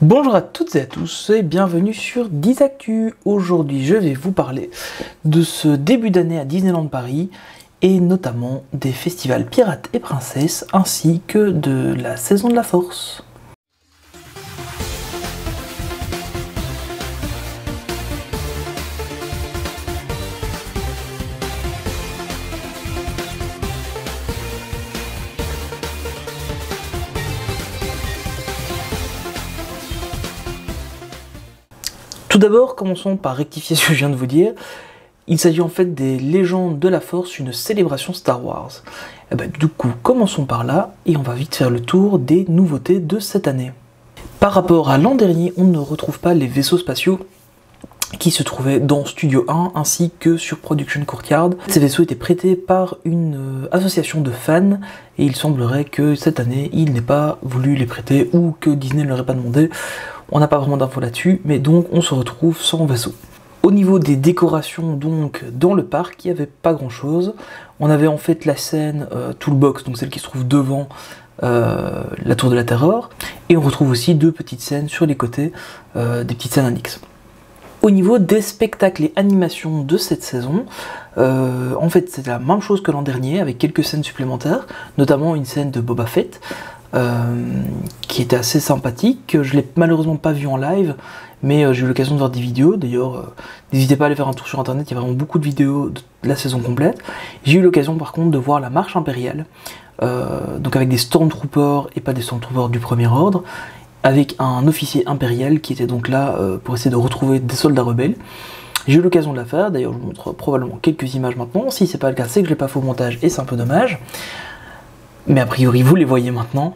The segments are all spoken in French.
Bonjour à toutes et à tous et bienvenue sur 10 Actu. Aujourd'hui je vais vous parler de ce début d'année à Disneyland Paris et notamment des festivals Pirates et Princesses ainsi que de la saison de la Force. Tout d'abord, commençons par rectifier ce que je viens de vous dire. Il s'agit en fait des Légendes de la Force, une célébration Star Wars. Du coup, commençons par là et on va vite faire le tour des nouveautés de cette année. Par rapport à l'an dernier, on ne retrouve pas les vaisseaux spatiaux qui se trouvaient dans Studio 1 ainsi que sur Production Courtyard. Ces vaisseaux étaient prêtés par une association de fans et il semblerait que cette année, il n'ait pas voulu les prêter ou que Disney ne leur ait pas demandé. On n'a pas vraiment d'infos là-dessus, mais donc on se retrouve sans vaisseau. Au niveau des décorations, donc dans le parc, il n'y avait pas grand-chose. On avait en fait la scène Toolbox, donc celle qui se trouve devant la Tour de la Terreur, et on retrouve aussi deux petites scènes sur les côtés, des petites scènes annexes. Au niveau des spectacles et animations de cette saison, en fait c'est la même chose que l'an dernier, avec quelques scènes supplémentaires, notamment une scène de Boba Fett, qui était assez sympathique. Je l'ai malheureusement pas vu en live, mais j'ai eu l'occasion de voir des vidéos. D'ailleurs, n'hésitez pas à aller faire un tour sur internet, il y a vraiment beaucoup de vidéos de la saison complète. J'ai eu l'occasion par contre de voir la marche impériale, donc avec des Stormtroopers et pas des Stormtroopers du premier ordre, avec un officier impérial qui était donc là pour essayer de retrouver des soldats rebelles. J'ai eu l'occasion de la faire, d'ailleurs je vous montre probablement quelques images maintenant. Si c'est pas le cas, c'est que je l'ai pas fait au montage et c'est un peu dommage. Mais a priori vous les voyez maintenant.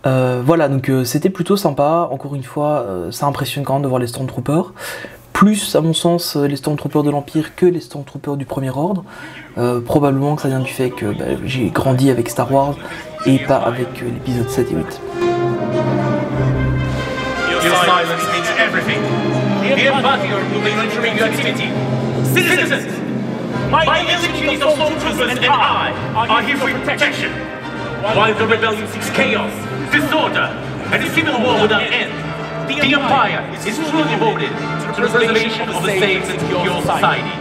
Voilà, donc c'était plutôt sympa. Encore une fois, ça impressionne quand même de voir les Stormtroopers. Plus, à mon sens, les Stormtroopers de l'Empire que les Stormtroopers du Premier Ordre. Probablement que ça vient du fait que j'ai grandi avec Star Wars et pas avec l'épisode 7 et 8. Your silence means everything. The Empire will be monitoring your activity. Citizens, my military soldiers and I are here for protection. While the rebellion seeks chaos, disorder, and a civil war without end, the Empire is truly devoted to the preservation of a safe and secure society.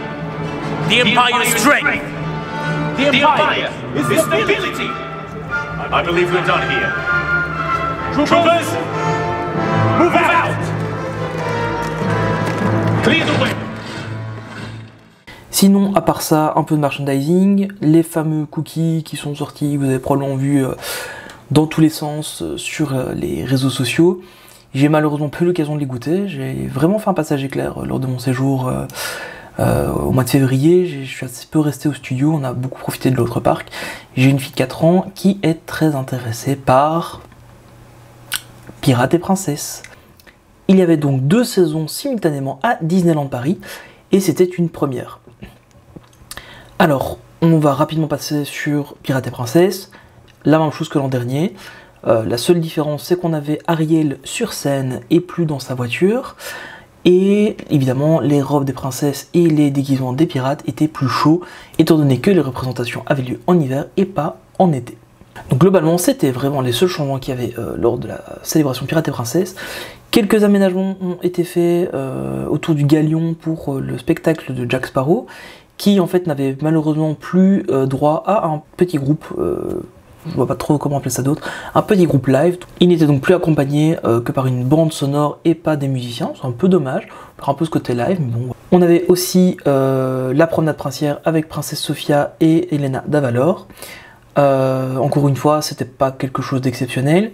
The Empire's strength. The Empire is stability. I believe we're done here. Troopers, move out! Clear the way! Sinon, à part ça, un peu de merchandising, les fameux cookies qui sont sortis, vous avez probablement vu dans tous les sens sur les réseaux sociaux. J'ai malheureusement pas eu l'occasion de les goûter, j'ai vraiment fait un passage éclair lors de mon séjour au mois de février. Je suis assez peu resté au studio, on a beaucoup profité de l'autre parc. J'ai une fille de 4 ans qui est très intéressée par Pirates et Princesses. Il y avait donc 2 saisons simultanément à Disneyland Paris et c'était une première. Alors, on va rapidement passer sur Pirates et Princesses, la même chose que l'an dernier. La seule différence, c'est qu'on avait Ariel sur scène et plus dans sa voiture. Et évidemment, les robes des princesses et les déguisements des pirates étaient plus chauds, étant donné que les représentations avaient lieu en hiver et pas en été. Donc globalement, c'était vraiment les seuls changements qu'il y avait lors de la célébration Pirates et Princesses. Quelques aménagements ont été faits autour du galion pour le spectacle de Jack Sparrow, qui en fait n'avait malheureusement plus droit à un petit groupe, je vois pas trop comment appeler ça d'autre, un petit groupe live. Il n'était donc plus accompagné que par une bande sonore et pas des musiciens, c'est un peu dommage, un peu ce côté live, mais bon. On avait aussi la promenade princière avec Princesse Sophia et Elena d'Avalor. Encore une fois, c'était pas quelque chose d'exceptionnel.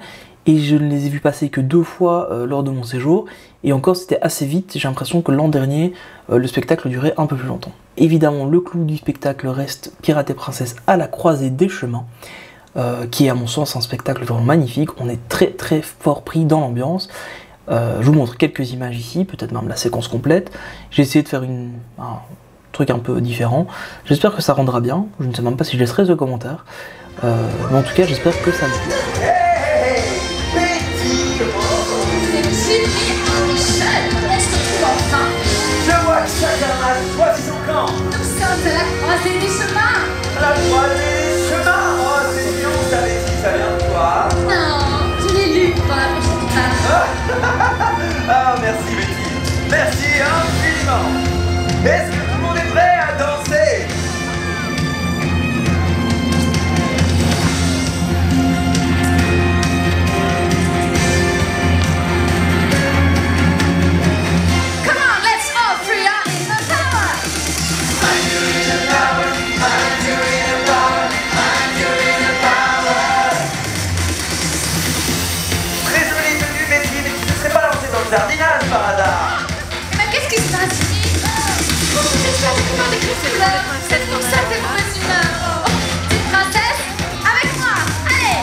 Et je ne les ai vus passer que 2 fois lors de mon séjour, et encore c'était assez vite. J'ai l'impression que l'an dernier, le spectacle durait un peu plus longtemps. Évidemment, le clou du spectacle reste Pirates et Princesses à la croisée des chemins, qui est à mon sens un spectacle vraiment magnifique. On est très très fort pris dans l'ambiance. Je vous montre quelques images ici, peut-être même la séquence complète. J'ai essayé de faire un truc un peu différent. J'espère que ça rendra bien. Je ne sais même pas si je laisserai ce commentaire. Mais en tout cas, j'espère que ça me plaît. Voici son camp. Nous sommes à la croisée des chemins. La croisée des chemins. Oh, c'est mignon, vous savez si ça vient de quoi? Non, je l'ai lu dans la prochaine page. maintenant. Est-ce que tout le monde est prêt à danser? Come on, let's all free our inner power. Find your inner power, find your inner power, find your inner power. Très jolie tenue, Betty, mais tu ne serais pas lancée dans le jardinage par hasard. Mais qu'est-ce qui se passe ici? Oh, je suis avec des griffes couleurs. C'est pour ça que t'es mauvaise humeur. Oh, petite princesse, avec moi. Allez.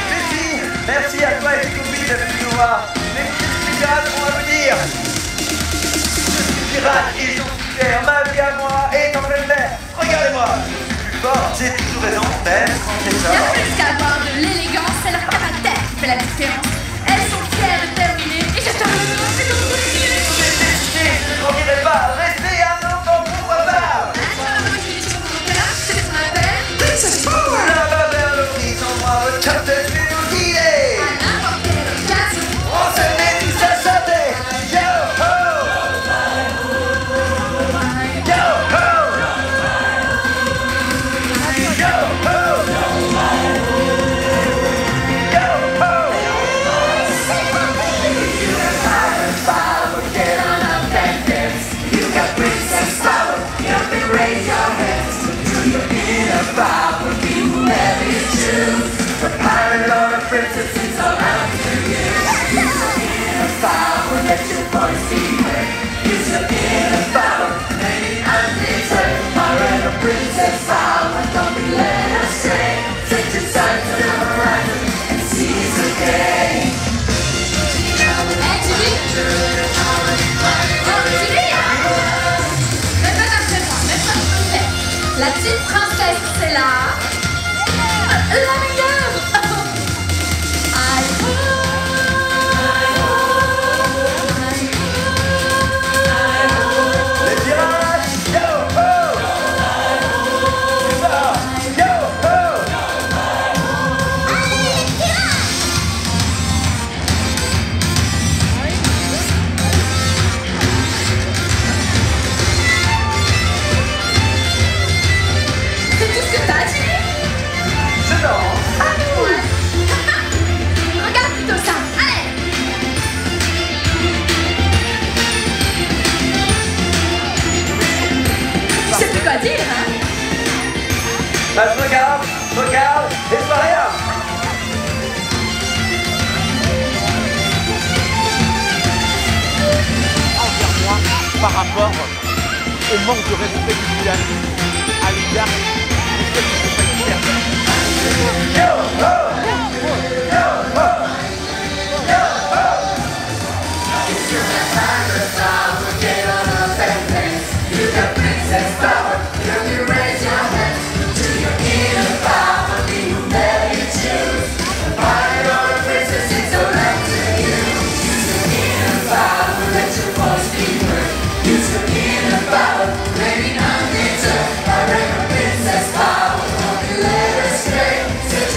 Betty, merci à toi et tes copines d'être venus nous voir. Mais qu'est-ce que les pirates vont à vous dire? Je suis pirate et j'en suis fier. Ma vie à moi est en pleine mer. Regardez-moi, je suis plus fort. J'ai toujours raison, même quand j'ai Il y a tort. plus qu'à avoir de l'élégance, c'est leur caractère qui fait la différence. Elles sont fières et terminées, et je te remercie de vous dire. J'ai décidé, je ne grandirai pas. Restez un enfant pour avoir. Là-bas vers l'horizon, moi, votre capteur, je vais nous guider. On se met tous à sauter. Yo ho! Yo ho! Yo ho! Yo ho! Pirate or a princess, it's all up to you. Use your inner power, let your voice be heard. Use your inner power, maybe undeterred. Pirate or princess power, don't be led astray. Set your sights on the horizon and seize the day. La petite princesse, c'est là. La meilleure. Les pirates, yo ho! C'est ça, yo ho! C'est tout ce que t'as dit? Je danse. Ouais. Regarde plutôt ça. Allez. Je sais plus quoi dire, hein? Bah, je regarde, et je vois rien. Envers moi par rapport au manque de respect que tu as à l'égard de celle qui ne peut pas faire. Yo ho! Yo ho! Yo ho! Set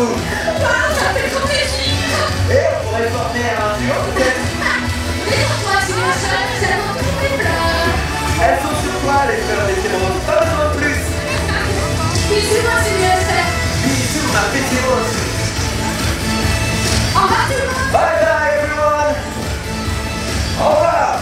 vous. Ça fait trop plaisir. Et on pourrait former un duo peut-être. Mais pourquoi tu es seule, c'est avant tout mes fleurs. Elles sont sur toi les fleurs des roses, pas besoin de plus. Bisous-moi si mieux c'est. Bisous ma petite rose. Au revoir tout le monde. Bye bye everyone. Au revoir.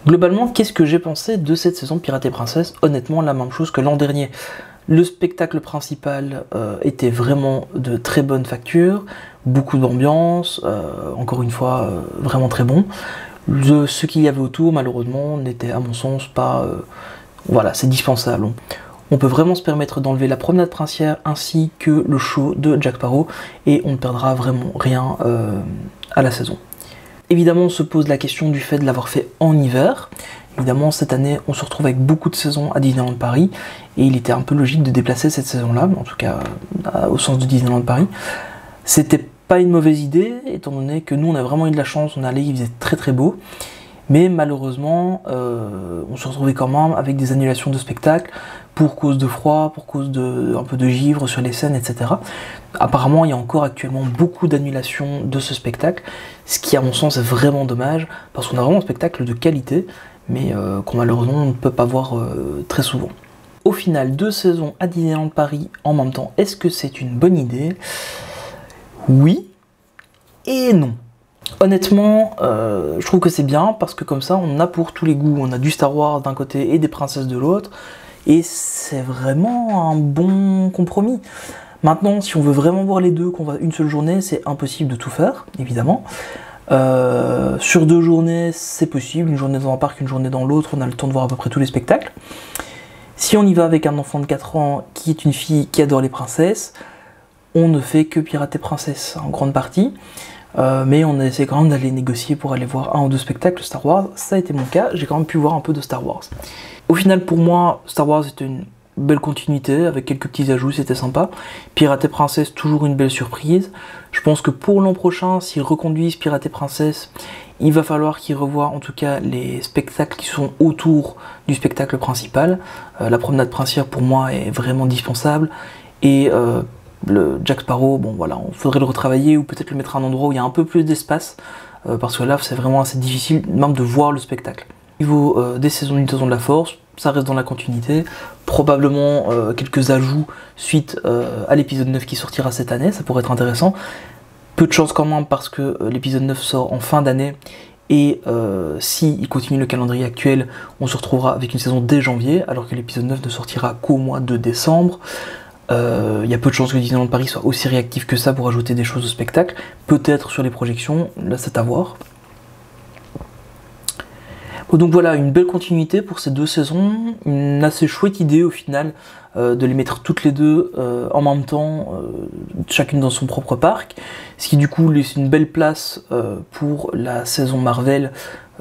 Globalement, qu'est-ce que j'ai pensé de cette saison de Pirates et Princesses? Honnêtement, la même chose que l'an dernier. Le spectacle principal était vraiment de très bonne facture, beaucoup d'ambiance, encore une fois, vraiment très bon. Ce qu'il y avait autour, malheureusement, n'était à mon sens pas... voilà, c'est dispensable. On peut vraiment se permettre d'enlever la promenade princière ainsi que le show de Jack Sparrow et on ne perdra vraiment rien à la saison. Évidemment, on se pose la question du fait de l'avoir fait en hiver. Évidemment, cette année, on se retrouve avec beaucoup de saisons à Disneyland Paris, et il était un peu logique de déplacer cette saison-là, en tout cas au sens de Disneyland Paris. C'était pas une mauvaise idée, étant donné que nous, on a vraiment eu de la chance, on allait, il faisait très très beau, mais malheureusement, on se retrouvait quand même avec des annulations de spectacles, pour cause de froid, pour cause de un peu de givre sur les scènes, etc. Apparemment, il y a encore actuellement beaucoup d'annulations de ce spectacle, ce qui à mon sens est vraiment dommage, parce qu'on a vraiment un spectacle de qualité, mais qu'on malheureusement on ne peut pas voir très souvent. Au final, 2 saisons à Disneyland Paris en même temps, est-ce que c'est une bonne idée? Oui et non. Honnêtement, je trouve que c'est bien, parce que comme ça, on a pour tous les goûts. On a du Star Wars d'un côté et des princesses de l'autre, et c'est vraiment un bon compromis. Maintenant, si on veut vraiment voir les deux, qu'on va une seule journée, c'est impossible de tout faire, évidemment. Sur 2 journées, c'est possible, une journée dans un parc, une journée dans l'autre, on a le temps de voir à peu près tous les spectacles. Si on y va avec un enfant de 4 ans qui est une fille qui adore les princesses, on ne fait que Pirates et Princesses en grande partie, mais on essaie quand même d'aller négocier pour aller voir 1 ou 2 spectacles Star Wars. Ça a été mon cas, j'ai quand même pu voir un peu de Star Wars. Au final, pour moi, Star Wars était une belle continuité, avec quelques petits ajouts, c'était sympa. Pirates et Princesses, toujours une belle surprise. Je pense que pour l'an prochain, s'ils reconduisent Pirates et Princesses, il va falloir qu'ils revoient en tout cas les spectacles qui sont autour du spectacle principal. La promenade princière pour moi est vraiment dispensable, et le Jack Sparrow, bon voilà, on faudrait le retravailler ou peut-être le mettre à un endroit où il y a un peu plus d'espace, parce que là c'est vraiment assez difficile même de voir le spectacle. Au niveau des saisons d'une saison de la Force, ça reste dans la continuité, probablement quelques ajouts suite à l'épisode 9 qui sortira cette année, ça pourrait être intéressant. Peu de chance quand même, parce que l'épisode 9 sort en fin d'année, et si il continue le calendrier actuel, on se retrouvera avec une saison dès janvier, alors que l'épisode 9 ne sortira qu'au mois de décembre. Il y a peu de chances que Disneyland Paris soit aussi réactif que ça pour ajouter des choses au spectacle, peut-être sur les projections, là c'est à voir. Donc voilà, une belle continuité pour ces 2 saisons, une assez chouette idée au final de les mettre toutes les deux en même temps, chacune dans son propre parc, ce qui du coup laisse une belle place pour la saison Marvel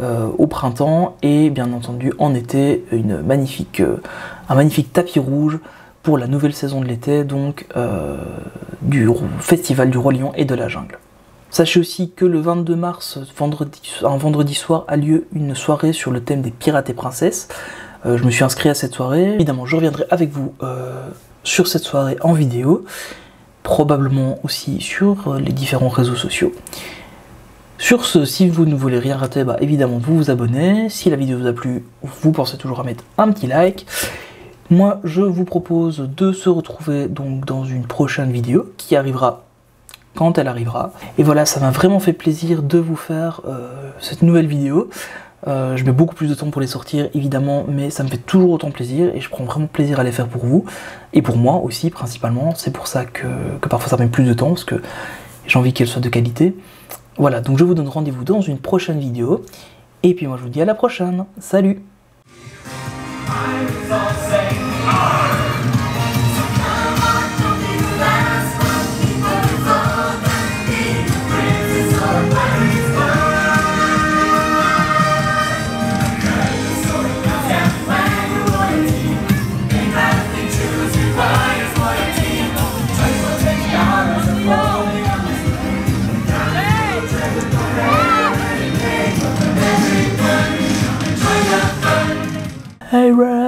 au printemps, et bien entendu en été un magnifique tapis rouge pour la nouvelle saison de l'été, donc du Festival du Roi Lion et de la Jungle. Sachez aussi que le 22 mars, un vendredi soir, a lieu une soirée sur le thème des Pirates et Princesses. Je me suis inscrit à cette soirée. Évidemment, je reviendrai avec vous sur cette soirée en vidéo, probablement aussi sur les différents réseaux sociaux. Sur ce, si vous ne voulez rien rater, bah, évidemment, vous vous abonnez. Si la vidéo vous a plu, vous pensez toujours à mettre un petit like. Moi, je vous propose de se retrouver donc dans une prochaine vidéo qui arrivera quand elle arrivera. Et voilà, ça m'a vraiment fait plaisir de vous faire cette nouvelle vidéo. Je mets beaucoup plus de temps pour les sortir, évidemment, mais ça me fait toujours autant plaisir, et je prends vraiment plaisir à les faire pour vous, et pour moi aussi, principalement. C'est pour ça que parfois ça met plus de temps, parce que j'ai envie qu'elles soient de qualité. Voilà, donc je vous donne rendez-vous dans une prochaine vidéo, et puis moi je vous dis à la prochaine. Salut! Hey Ray.